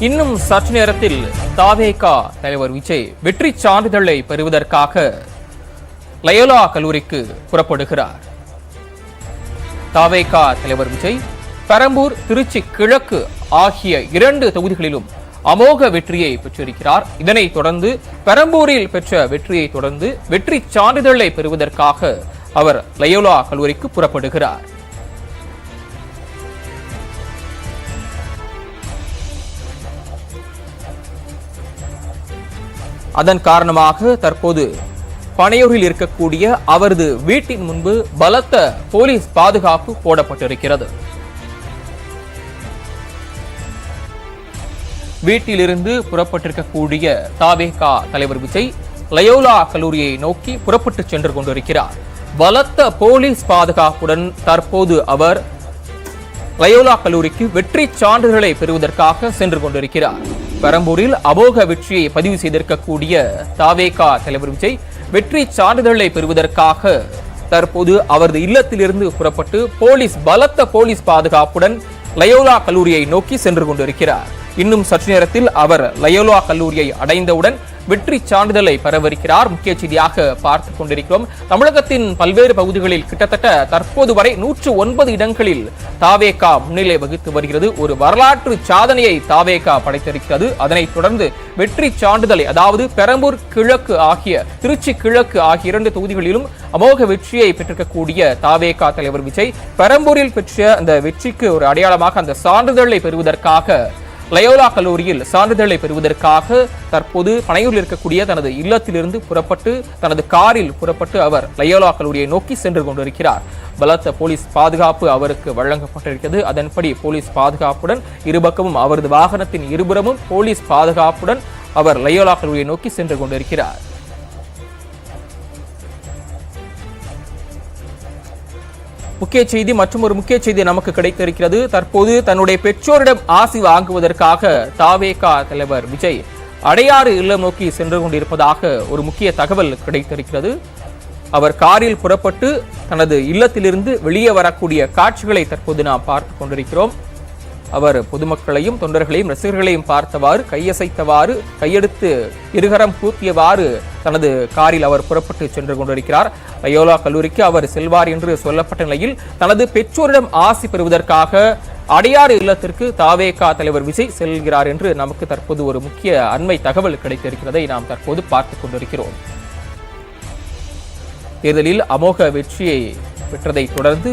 இன்னும் சற்று நேரத்தில் தாவேகா தலைவர் விஜய் வெற்றி சான்றிதழை பெறுவதற்காக லயோலா கல்லூரிக்கு புறப்படுகிறார். தாவேகா தலைவர் விஜய் பெரம்பூர், திருச்சி கிழக்கு ஆகிய 2 தொகுதிகளிலும் அமோக வெற்றியை பெற்றிருக்கிறார். இதனைத் தொடர்ந்து பெரம்பூரில் பெற்ற வெற்றியை தொடர்ந்து வெற்றி சான்றிதழை பெறுவதற்காக அவர் லயோலா கல்லூரிக்கு புறப்படுகிறார். அதன் காரணமாக தற்போது பனையூரில் இருக்கக்கூடிய அவரது வீட்டின் முன்பு பலத்த போலீஸ் பாதுகாப்பு போடப்பட்டிருக்கிறது. வீட்டிலிருந்து புறப்பட்டிருக்கக்கூடிய தாவேகா தலைவர் விஜய் லயோலா கல்லூரியை நோக்கி புறப்பட்டு சென்று கொண்டிருக்கிறார். பலத்த போலீஸ் பாதுகாப்புடன் தற்போது அவர் லயோலா கல்லூரிக்கு வெற்றி சான்றிதழை பெறுவதற்காக சென்று கொண்டிருக்கிறார். பெரம்பூரில் அமோக வெற்றியை பதிவு செய்திருக்கக்கூடிய தாவேகா தலைவர் விஜய் வெற்றி சான்றிதழை பெறுவதற்காக தற்போது அவரது இல்லத்திலிருந்து புறப்பட்டு பலத்த போலீஸ் பாதுகாப்புடன் லயோலா கல்லூரியை நோக்கி சென்று கொண்டிருக்கிறார். இன்னும் சற்று நேரத்தில் அவர் லயோலா கல்லூரியை அடைந்தவுடன் வெற்றி சான்றிதழை பெறவிருக்கிறார். முக்கிய செய்தியாக பார்த்துக் கொண்டிருக்கிறோம். தமிழகத்தின் பல்வேறு பகுதிகளில் கிட்டத்தட்ட தற்போது வரை 109 இடங்களில் தாவேகா முன்னிலை வகித்து வருகிறது. ஒரு வரலாற்று சாதனையை தாவேகா படைத்திருக்கிறது. அதனைத் தொடர்ந்து வெற்றி சான்றிதழை, அதாவது பெரம்பூர் கிழக்கு ஆகிய திருச்சி கிழக்கு ஆகிய 2 தொகுதிகளிலும் அமோக வெற்றியை பெற்றிருக்கக்கூடிய தாவேகா தலைவர் விஜய் பெரம்பூரில் பெற்ற அந்த வெற்றிக்கு ஒரு அடையாளமாக அந்த சான்றிதழை பெறுவதற்காக லயோலா கல்லூரியில் சான்றிதழை பெறுவதற்காக தற்போது பனையூரில் இருக்கக்கூடிய தனது இல்லத்திலிருந்து புறப்பட்டு தனது காரில் புறப்பட்டு அவர் லயோலா கல்லூரியை நோக்கி சென்று கொண்டிருக்கிறார். பலத்த போலீஸ் பாதுகாப்பு அவருக்கு வழங்கப்பட்டிருக்கிறது. அதன்படி போலீஸ் பாதுகாப்புடன் இருபக்கமும் அவரது வாகனத்தின் இருபுறமும் போலீஸ் பாதுகாப்புடன் அவர் லயோலா கல்லூரியை நோக்கி சென்று கொண்டிருக்கிறார். முக்கிய செய்தி, மற்றும் ஒரு முக்கிய செய்தி நமக்கு கிடைத்திருக்கிறது. தற்போது தன்னுடைய பெற்றோரிடம் ஆசி வாங்குவதற்காக தாவேகா தலைவர் விஜய் அடையாறு இல்லம் நோக்கி சென்று கொண்டிருப்பதாக ஒரு முக்கிய தகவல் கிடைத்திருக்கிறது. அவர் காரில் புறப்பட்டு தனது இல்லத்திலிருந்து வெளியே வரக்கூடிய காட்சிகளை தற்போது நாம் பார்த்து கொண்டிருக்கிறோம். அவர் பொதுமக்களையும் தொண்டர்களையும் ரசிகர்களையும் பார்த்தவாறு கையசைத்தவாறு கையெடுத்து இருகரம் கூப்பியவாறு தனது காரில் அவர் புறப்பட்டு சென்று கொண்டிருக்கிறார். லயோலா கல்லூரிக்கு அவர் செல்வார் என்று சொல்லப்பட்ட நிலையில் தனது பெற்றோரிடம் ஆசி பெறுவதற்காக அடையாறு இல்லத்திற்கு தாவேகா தலைவர் விஜய் செல்கிறார் என்று நமக்கு தற்போது ஒரு முக்கிய அண்மை தகவல் கிடைத்திருக்கிறதை நாம் தற்போது பார்த்துக் கொண்டிருக்கிறோம். தேர்தலில் அமோக வெற்றியை பெற்றதை தொடர்ந்து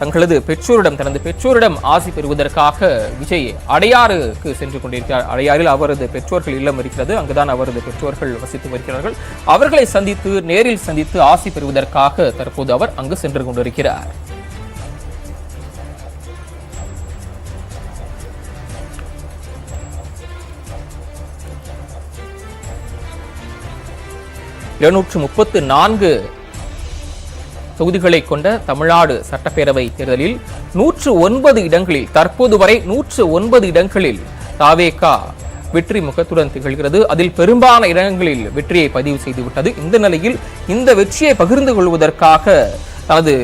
தனது பெற்றோரிடம் ஆசி பெறுவதற்காக விஜய் அடையாறுக்கு சென்று கொண்டிருக்கிறார். அடையாறில் அவரது பெற்றோர்கள் இல்லம் இருக்கிறது. அங்குதான் அவரது பெற்றோர்கள் வசித்து வருகிறார்கள். அவர்களை நேரில் சந்தித்து ஆசி பெறுவதற்காக தற்போது அவர் அங்கு சென்று கொண்டிருக்கிறார். தொகுதிகளை கொண்ட தமிழ்நாடு சட்டப்பேரவை தேர்தலில் 109 இடங்களில் தற்போது வரை 109 இடங்களில் தாவேகா வெற்றி முகத்துடன் திகழ்கிறது. அதில் பெரும்பாலான இடங்களில் வெற்றியை பதிவு செய்துவிட்டது. இந்த நிலையில் இந்த வெற்றியை பகிர்ந்து கொள்வதற்காக தனது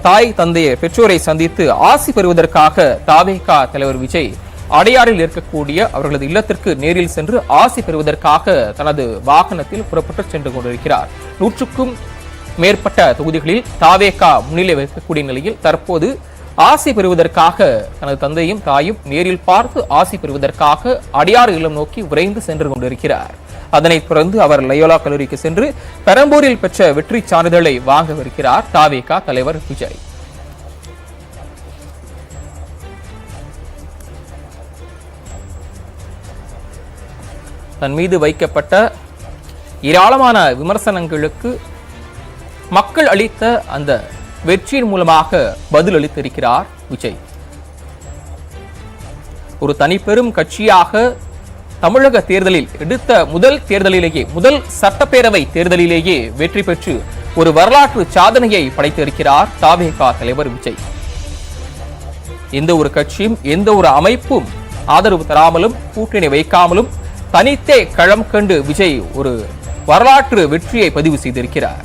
தாய் தந்தையை பெற்றோரை சந்தித்து ஆசி பெறுவதற்காக தாவேகா தலைவர் விஜய் அடையாறில் இருக்கக்கூடிய அவர்களது இல்லத்திற்கு நேரில் சென்று ஆசி பெறுவதற்காக தனது வாகனத்தில் புறப்பட்டு சென்று கொண்டிருக்கிறார். 100க்கும் மேற்பட்ட தொகுதிகளில் தாவேகா முன்னிலை வைக்கக்கூடிய நிலையில் தற்போது ஆசி பெறுவதற்காக தனது தந்தையும் தாயும் நேரில் பார்த்து ஆசி பெறுவதற்காக அடையாறு இல்லம் நோக்கி விரைந்து சென்று கொண்டிருக்கிறார். அதனைத் தொடர்ந்து அவர் லயோலா கல்லூரிக்கு சென்று பெரம்பூரில் பெற்ற வெற்றி சான்றிதழை வாங்கவிருக்கிறார் தாவேகா தலைவர் விஜய். தன் மீது வைக்கப்பட்ட ஏராளமான விமர்சனங்களுக்கு மக்கள் அளித்த அந்த வெற்றியின் மூலமாக பதில் அளித்திருக்கிறார் விஜய். ஒரு தனிப்பெரும் கட்சியாக தமிழக தேர்தலில் எடுத்த முதல் சட்டப்பேரவை தேர்தலிலேயே வெற்றி பெற்று ஒரு வரலாற்று சாதனையை படைத்திருக்கிறார் தாவேகா தலைவர் விஜய். எந்த ஒரு கட்சியும் எந்த ஒரு அமைப்பும் ஆதரவு தராமலும் கூட்டணி வைக்காமலும் தனித்தே களம் கண்டு விஜய் ஒரு வரலாற்று வெற்றியை பதிவு செய்திருக்கிறார்.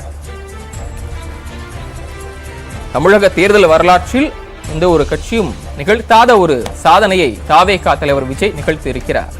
தமிழக தேர்தல் வரலாற்றில் எந்த ஒரு கட்சியும் நிகழ்த்தாத ஒரு சாதனையை தாவேகா தலைவர் விஜய் நிகழ்த்தி இருக்கிறார்.